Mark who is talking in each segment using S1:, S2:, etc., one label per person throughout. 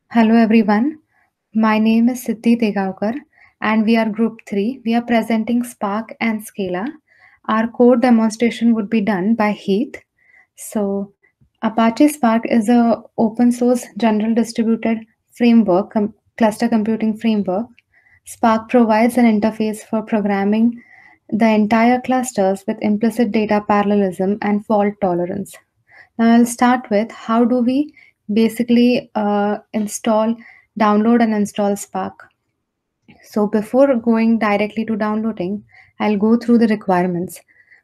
S1: Hello everyone, my name is Siddhi Degaukar and we are Group 3. We are presenting Spark and Scala. Our code demonstration would be done by Heath. So Apache Spark is a open source general distributed framework, cluster computing framework. Spark provides an interface for programming the entire clusters with implicit data parallelism and fault tolerance. Now I'll start with how do we basically download and install Spark. So before going directly to downloading, I'll go through the requirements.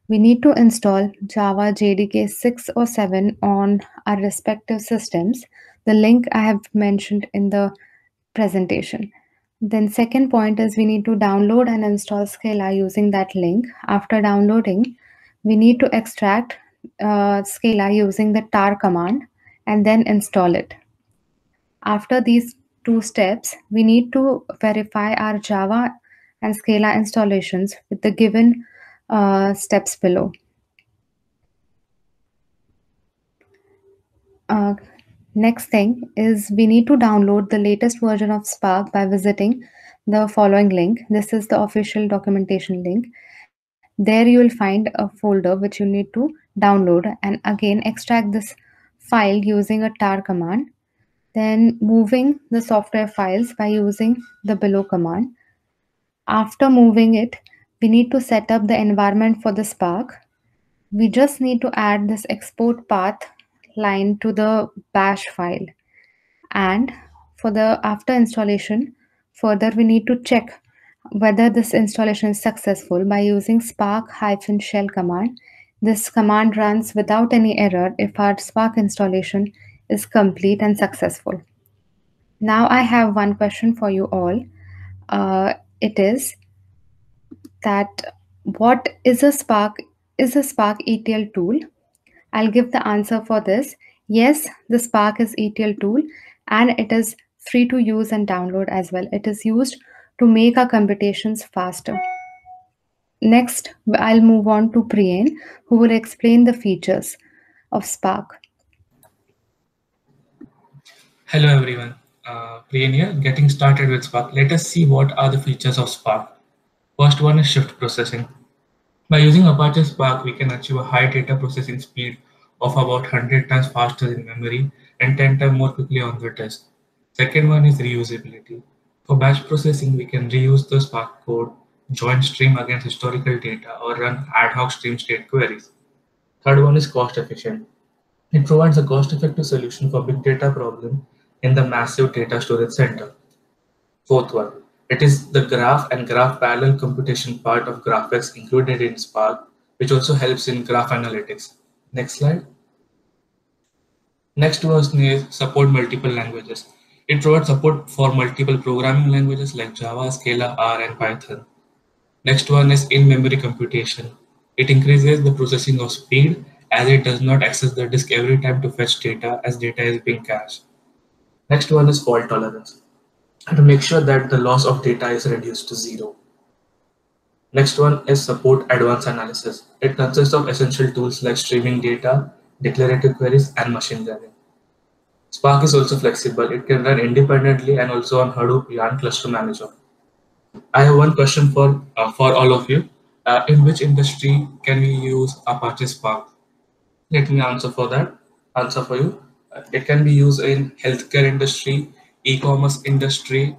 S1: We need to install Java JDK 6 or 7 on our respective systems. The link I have mentioned in the presentation. Then second point is we need to download and install Scala using that link. After downloading, we need to extract Scala using the tar command and then install it. After these two steps, we need to verify our Java and Scala installations with the given steps below. Uh, Next thing is we need to download the latest version of Spark by visiting the following link. This is the official documentation link. There you will find a folder which you need to download and again extract this file using a tar command. Then moving the software files by using the below command. After moving it, we need to set up the environment for the Spark. We just need to add this export path line to the bash file. And for the after installation, further we need to check whether this installation is successful by using spark-shell command. This command runs without any error if our Spark installation is complete and successful. Now I have one question for you all. It is that what is a Spark? Is a Spark ETL tool? I'll give the answer for this. Yes, the Spark is ETL tool and it is free to use and download as well. It is used to make our computations faster. Next, I'll move on to Priyen, who will explain the features of Spark.
S2: Hello everyone, Priyan here. Getting started with Spark. Let us see what are the features of Spark. First one is shift processing. By using Apache Spark, we can achieve a high data processing speed of about 100 times faster in memory and 10 times more quickly on the disk. Second one is reusability. For batch processing, we can reuse the Spark code, join stream against historical data, or run ad hoc stream state queries. Third one is cost efficient. It provides a cost-effective solution for big data problem in the massive data storage center. Fourth one, it is the graph and graph parallel computation part of GraphX included in Spark, which also helps in graph analytics. Next slide. Next was support multiple languages. It provides support for multiple programming languages like Java, Scala, R, and Python. Next one is in-memory computation. It increases the processing of speed as it does not access the disk every time to fetch data as data is being cached. Next one is fault tolerance, to make sure that the loss of data is reduced to zero. Next one is support advanced analysis. It consists of essential tools like streaming data, declarative queries, and machine learning. Spark is also flexible. It can run independently and also on Hadoop Yarn Cluster Manager. I have one question for all of you. In which industry can we use Apache Spark? Let me answer for that. Answer for you. It can be used in healthcare industry, e-commerce industry,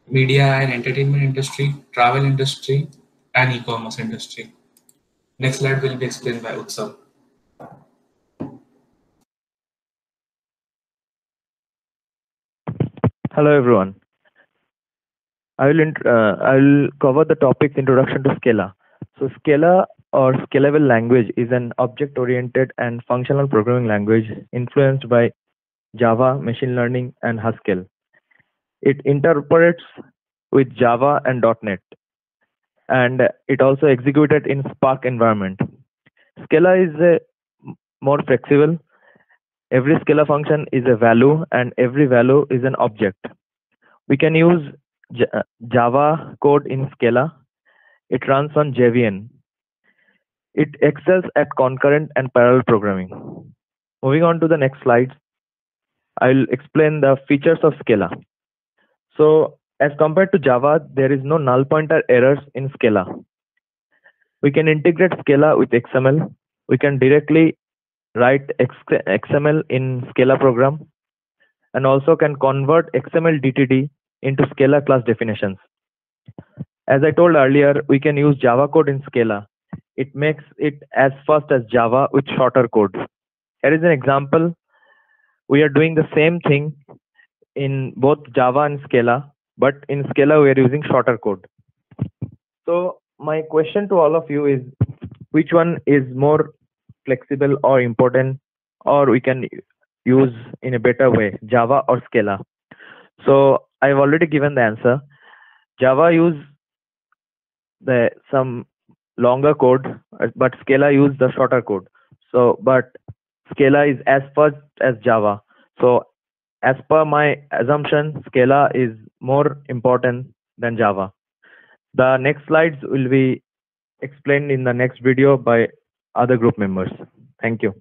S2: media and entertainment industry, travel industry, and e-commerce industry. Next slide will be explained by Utsav.
S3: Hello everyone. I will cover the topic introduction to Scala. So Scala or Scalable language is an object-oriented and functional programming language influenced by Java, machine learning, and Haskell. It interprets with Java and .NET, and it also executed in Spark environment. Scala is more flexible. Every Scala function is a value, and every value is an object. We can use Java code in Scala. It runs on JVM. It excels at concurrent and parallel programming. Moving on to the next slide. I'll explain the features of Scala. So as compared to Java, there is no null pointer errors in Scala. We can integrate Scala with XML. We can directly write XML in Scala program, and also can convert XML DTD into Scala class definitions. As I told earlier, we can use Java code in Scala. It makes it as fast as Java with shorter code. Here is an example. We are doing the same thing in both Java and Scala, but in Scala we are using shorter code. So my question to all of you is, which one is more flexible or important, or we can use in a better way, Java or Scala? So I've already given the answer. Java use some longer code, but Scala use the shorter code. So, but Scala is as fast as Java. So, as per my assumption, Scala is more important than Java. The next slides will be explained in the next video by other group members. Thank you.